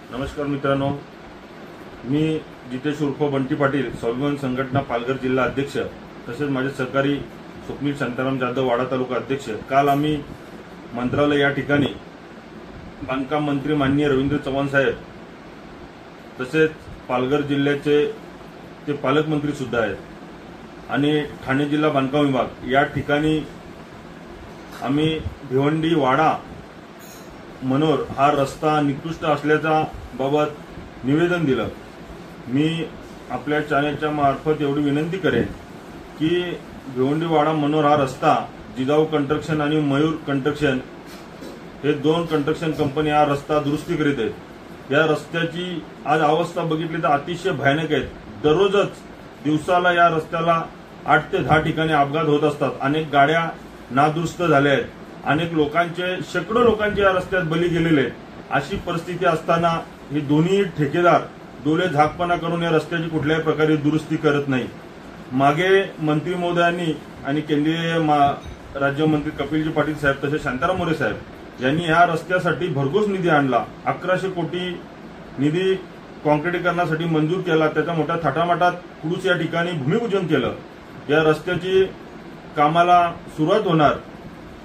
नमस्कार मित्रांनो, मी जितेश उर्फ बंटी पाटील, स्वाभिमान संघटना पालघर जिल्हा अध्यक्ष, तसेच माझे सहकारी स्वप्नील शांताराम जाधव वाडा तालुका अध्यक्ष। काल आम्ही मंत्रालय या ठिकाणी बांधकाम मंत्री माननीय रवींद्र चव्हाण साहेब, तसेच पालघर जिल्ह्याचे ते पालकमंत्री सुद्धा आहेत आणि ठाणे जिल्हा बांधकाम विभाग या ठिकाणी आम्ही भिवंडी वाडा मनोर हा रस्ता निकृष्ट असल्याचा बाबत निवेदन दिलं। मी आपल्या चॅनलच्या मार्फत एवढी विनंती करेन की भिवंडी वाडा मनोर हा रस्ता जिजाऊ कंस्ट्रक्शन आणि मयूर कंस्ट्रक्शन हे दोन कंस्ट्रक्शन कंपनी हा रस्ता दुरुस्ती करीत आहेत। या रस्त्याची आज अवस्था बघितली तर अतिशय भयानक आहे। दररोजच दिवसाला या रस्त्याला 8 ते 10 ठिकाणी अपघात होत असतात। अनेक गाड्या नादुरुस्त झाल्या आहेत, अनेक लोकांचे शेकडो लोकांचे या रस्त्यात बली गेलेले आहेत। अशी परिस्थिती असताना हे दोन्ही ठेकेदार डोळे झाकपणा करून या रस्त्याची कुठल्याही प्रकारे दुरुस्ती करत नाही। मागे मंत्री महोदयांनी आणि केंद्रीय राज्यमंत्री कपिलजी पाटील साहेब तसेच शांताराम मोरे साहेब यांनी या रस्त्यासाठी भरघोस निधी आणला। 1100 कोटी निधी कॉन्क्रिटीकरणासाठी मंजूर केला। त्याच्या मोठ्या थाटामाटात कुडूस या ठिकाणी भूमिपूजन केलं। या रस्त्याची कामाला सुरुवात होणार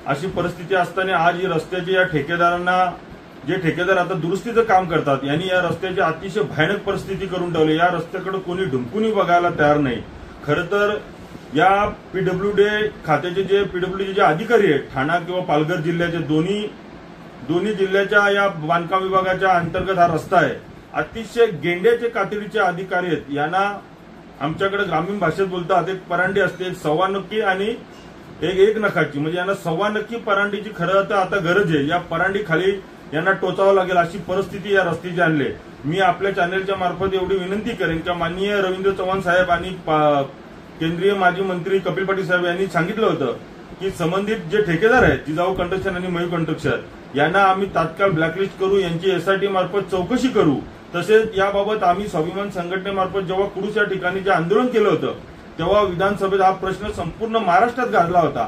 अशी परिस्थिती असताना आज या रस्त्याची या ठेकेदारांना, जे ठेकेदार आता दुरुस्तीचं काम करतात, यांनी या रस्त्याची अतिशय भयानक परिस्थिती करून ठेवली। या रस्त्याकडे कोणी ढुंकूनही बघायला तयार नाही। खरं तर या पीडब्ल्यूडी खात्याचे जे पीडब्ल्यूडी जे अधिकारी आहेत ठाणा किंवा पालघर जिल्ह्याचे दोन्ही जिल्ह्याच्या या बांधकाम विभागाच्या अंतर्गत हा रस्ता आहे। अतिशय गेंड्याचे कातडीचे अधिकारी आहेत। यांना आमच्याकडे ग्रामीण भाषेत बोलतात एक परांडी असते, एक सव्वा नक्की आणि एक नखाची, म्हणजे यांना सव्वा नक्की परांडीची खरं तर आता गरज आहे। या परांडी खाली यांना टोचावं लागेल अशी परिस्थिती या रस्त्याची आणली। मी आपल्या चॅनलच्या मार्फत एवढी विनंती करेन की माननीय रवींद्र चव्हाण साहेब आणि केंद्रीय माजी मंत्री कपिल पाटील साहेब यांनी सांगितलं होतं की संबंधित जे ठेकेदार आहेत जिजाऊ कंस्ट्रक्शन आणि मयूर कंस्ट्रक्शन यांना आम्ही तात्काळ ब्लॅकलिस्ट करू, यांची एसआयटी मार्फत चौकशी करू। तसेच याबाबत आम्ही स्वाभिमान संघटनेमार्फत जेव्हा कुडूस या ठिकाणी जे आंदोलन केलं होतं तेव्हा विधानसभेत हा प्रश्न संपूर्ण महाराष्ट्रात गाजला होता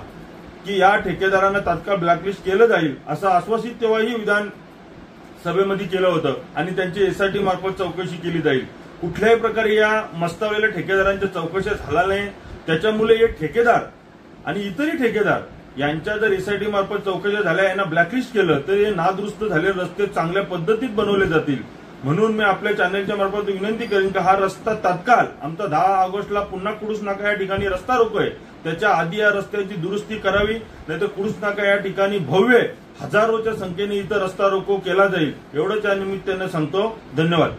की या ठेकेदारांना तात्काळ ब्लॅकलिस्ट केलं जाईल असं आश्वासित तेव्हाही विधानसभेमध्ये केलं होतं आणि त्यांची एसआयटी मार्फत चौकशी केली जाईल। कुठल्याही प्रकारे या मस्तावलेल्या ठेकेदारांच्या चौकशा झाल्या नाही। त्याच्यामुळे हे ठेकेदार आणि इतरही ठेकेदार यांच्या जर एसआयटी मार्फत चौकशा झाल्या, यांना ब्लॅकलिस्ट केलं तर हे नादुरुस्त झालेले रस्ते चांगल्या पद्धतीत बनवले जातील। म्हणून मी आपल्या चॅनलच्या मार्फत विनंती करेन की हा रस्ता तात्काळ आमचा 10 ऑगस्टला पुन्हा कुडूस नाका या ठिकाणी रस्ता रोको आहे, त्याच्या आधी या रस्त्याची दुरुस्ती करावी, नाहीतर कुडूस नाका या ठिकाणी भव्य हजारोच्या संख्येने इथं रस्ता रोको केला जाईल। एवढंच या निमित्ताने सांगतो। धन्यवाद।